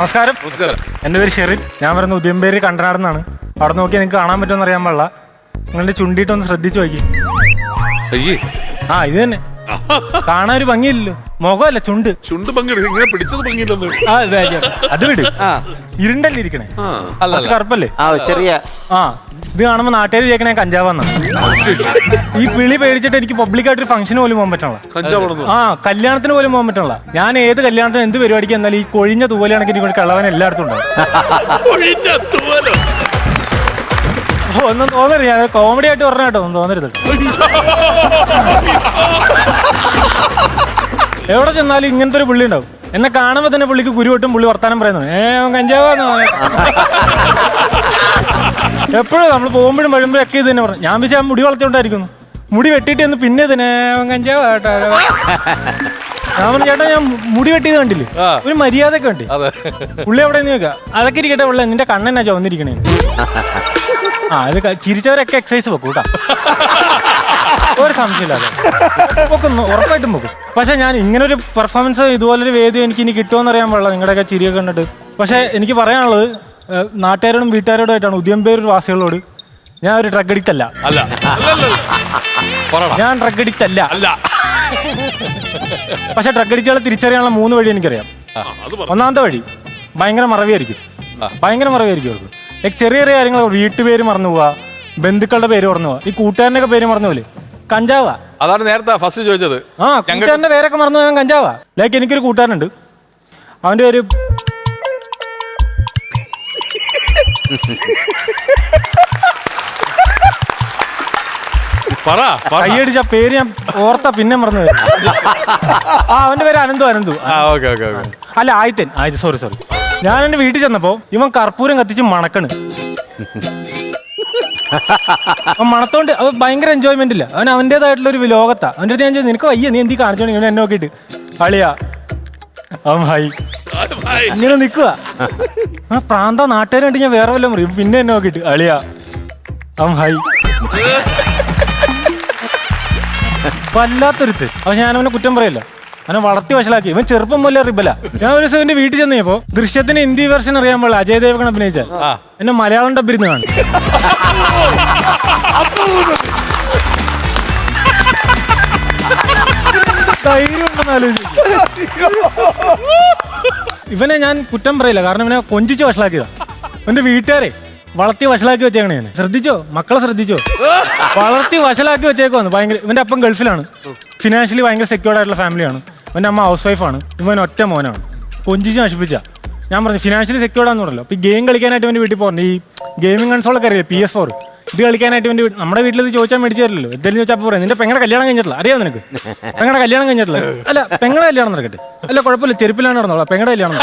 നമസ്കാരം. എൻ്റെ പേര് ഷെറിൻ. ഞാൻ പറയുന്നത് ഉദയംപേര് കണ്ടനാടെന്നാണ്. അവിടെ നോക്കി നിങ്ങൾക്ക് കാണാൻ പറ്റുമെന്ന് അറിയാൻ പാടില്ല. നിങ്ങളുടെ ചുണ്ടിട്ടൊന്ന് ശ്രദ്ധിച്ചു നോക്കി. ആ ഇത് തന്നെ കാണാൻ ഒരു ഭംഗിയില്ലല്ലോ. മുഖമല്ല ചുണ്ട്. അത് വിട്. ഇരുണ്ടല്ലേ ഇരിക്കണേ, കറുപ്പല്ലേ? ചെറിയ ഇത് കാണുമ്പോ നാട്ടുകാർ വിചാരിക്കണേ കഞ്ചാവാന്നാണ്. ഈ വിളി പേടിച്ചിട്ട് എനിക്ക് പബ്ലിക്കായിട്ട് ഒരു ഫംഗ്ഷന് പോലും പോകാൻ പറ്റണല്ല. കല്യാണത്തിന് പോലും പോകാൻ പറ്റണല്ല. ഞാൻ ഏത് കല്യാണത്തിന് എന്ത് പരിപാടിക്ക് എന്നാലും ഈ കൊഴിഞ്ഞ തൂവലാണെങ്കിൽ എനിക്ക് കള്ളവൻ എല്ലായിടത്തും ഉണ്ടാവും. ഒന്നും തോന്നരുത്, ഞാൻ കോമഡി ആയിട്ട് പറഞ്ഞ കേട്ടോ, ഒന്നും തോന്നരുത്. എവിടെ ചെന്നാലും ഇങ്ങനത്തെ ഒരു പുള്ളി ഉണ്ടാവും. എന്നെ കാണുമ്പോ തന്നെ പുള്ളിക്ക് കുരുവട്ടും, പുള്ളി വർത്താനം പറയുന്നു കഞ്ചാവാന്ന്. എപ്പോഴും നമ്മൾ പോകുമ്പോഴും വരുമ്പോഴും ഒക്കെ ഇത് തന്നെ പറഞ്ഞു. ഞാൻ വെച്ചാൽ മുടി വളർത്തിക്കൊണ്ടായിരിക്കുന്നു. മുടി വെട്ടിയിട്ട് എന്ന് പിന്നെ തന്നെ കഞ്ചാവാ കേട്ടോ. ഞാൻ പറഞ്ഞു ചേട്ടാ ഞാൻ മുടി വെട്ടിയത് കണ്ടില്ലേ, ഒരു മര്യാദ ഒക്കെ ഉണ്ട്. പുള്ളി എവിടെ നിന്ന് വെക്കാം അതൊക്കെ ഇരിക്കട്ടെ, ഉള്ള നിന്റെ കണ്ണെന്നാ ചുവന്നിരിക്കണേ. ഇത് ചിരിച്ചവരൊക്കെ എക്സസൈസ് വെക്കും കേട്ടാ, ഒരു സംശയമില്ലാതെ പൊക്കുന്നു, ഉറപ്പായിട്ടും പൊക്കും. പക്ഷെ ഞാൻ ഇങ്ങനെ ഒരു പെർഫോമൻസ് ഇതുപോലൊരു വേദി എനിക്ക് ഇനി കിട്ടുമെന്ന് അറിയാൻ പാടില്ല നിങ്ങളുടെയൊക്കെ ചിരിയൊക്കെ കണ്ടിട്ട്. പക്ഷെ എനിക്ക് പറയാനുള്ളത് നാട്ടുകാരോടും വീട്ടുകാരോടുമായിട്ടാണ്, ഉദയംപേരൂർ വാസികളോട്. ഞാൻ ഒരു ഡ്രഗ് അഡിക്റ്റ് അല്ല. ഞാൻ ഡ്രഗ് അഡിക്റ്റ് അല്ല. പക്ഷെ ഡ്രഗ് അഡിക്റ്റുകളെ തിരിച്ചറിയാനുള്ള 3 വഴി എനിക്കറിയാം. ഒന്നാമത്തെ വഴി ഭയങ്കര മറവിയായിരിക്കും. അവർക്ക് ചെറിയ ചെറിയ കാര്യങ്ങൾ, വീട്ടുപേര് മറന്നു പോവാ, ബന്ധുക്കളുടെ പേര് മറന്നു പോവാ, ഈ കൂട്ടുകാരൻ്റെ പേര് മറന്നു പോലെ കഞ്ചാവാ. അതാണ് നേരത്തെ ഫസ്റ്റ് ചോദിച്ചത്. കൂട്ടുകാരൻ്റെ പേരൊക്കെ മറന്നു പോയാൽ കഞ്ചാവാ. ലൈക്ക് എനിക്കൊരു കൂട്ടുകാരനുണ്ട്, അവൻ്റെ ഒരു കൈയടിച്ച പേര് ഞാൻ ഓർത്ത പിന്നെ മറന്നു. അവന്റെ പേര് അനന്തു. അല്ല ആയിത്തൻ. സോറി. ഞാൻ എന്റെ വീട്ടിൽ ചെന്നപ്പോ ഇവൻ കർപ്പൂരം കത്തിച്ച് മണക്കണ്. മണത്തോണ്ട് അവൻ ഭയങ്കര എൻജോയ്മെന്റ് ഇല്ല. അവൻ അവൻ്റെതായിട്ടുള്ള ഒരു ലോകത്താ. അവൻ്റെ അടുത്ത് ഞാൻ ചോദിച്ചു നിനക്ക് വയ്യ, നീ എന്തി കാണിച്ചോണ്ട് ഇവൻ എന്നെ നോക്കിയിട്ട് അളിയാ അവൻ ഹായ് ഇങ്ങനെ നിക്കുക. പ്രാന്ത നാട്ടുകാരെ കണ്ട് ഞാൻ വേറെ വല്ലതും പറയും, പിന്നെ എന്നെ നോക്കിയിട്ട് അളിയാ അവൻ ഹായ്. വല്ലാത്തൊരുത്ത്. പക്ഷെ ഞാൻ അവനെ കുറ്റം പറയല്ല, അവനെ വളർത്തി വഷളാക്കി. ഇവൻ ചെറുപ്പം പോലെ റിബല. ഞാൻ ഒരു ദിവസം എന്റെ വീട്ടിൽ ചെന്നപ്പോ ദൃശ്യത്തിന് ഹിന്ദി വെർഷൻ അറിയാൻ പാടില്ല, അജയ് ദേവ്ഗൺ അഭിനയിച്ചാൽ എന്നെ മലയാളം ഡബ്ബിരുന്ന് കാണും. ധൈര്യം ഉണ്ടെന്ന് ആലോചിച്ചു. ഇവനെ ഞാൻ കുറ്റം പറയില്ല, കാരണം ഇവനെ കൊഞ്ചിച്ച് വഷളാക്കിയതാ. എന്റെ വീട്ടുകാരെ വളർത്തി വഷളാക്കി വെച്ചേക്കണേ. ശ്രദ്ധിച്ചോ, മക്കളെ ശ്രദ്ധിച്ചോ, വളർത്തി വഷളാക്കി വെച്ചേക്കുവാന്ന്. ഭയങ്കര ഇവന്റെ അപ്പം ഗൾഫിലാണ്, ഫിനാൻഷ്യലി ഭയങ്കര സെക്യൂർഡ് ആയിട്ടുള്ള ഫാമിലിയാണ്. ഇവന്റെ അമ്മ ഹൗസ് വൈഫാണ്, ഇവൻ ഒറ്റ മോനാണ്. കൊഞ്ചിച്ച് നശിപ്പിച്ച. ഞാൻ പറഞ്ഞു ഫിനാൻഷ്യലി സെക്യൂർഡാന്ന് പറഞ്ഞല്ലോ. അപ്പൊ ഈ ഗെയിം കളിക്കാനായിട്ട് ഇവന്റെ വീട്ടിൽ പോകുന്നു. ഈ ഗെയിമിംഗ് കൺസോളൊക്കെ അറിയില്ല, PS4 ഇത് കളിക്കാനായിട്ട് ഇവന്റെ നമ്മുടെ വീട്ടിൽ ഇത് ചോദിച്ചാൽ മേടിച്ചു തരില്ലല്ലോ. എന്തെങ്കിലും ചോദിച്ചാൽ പറയാം നിന്റെ പെങ്ങളുടെ കല്യാണം കഴിഞ്ഞിട്ടില്ല, അറിയാം നിനക്ക് പെങ്ങളുടെ കല്യാണം കഴിഞ്ഞിട്ടില്ല. അല്ല പെങ്ങളുടെ കല്യാണം നടക്കട്ടെ, അല്ല കുഴപ്പമില്ല ചെരുപ്പിലാണ് നടന്നോളാം, പെങ്ങളുടെ കല്യാണം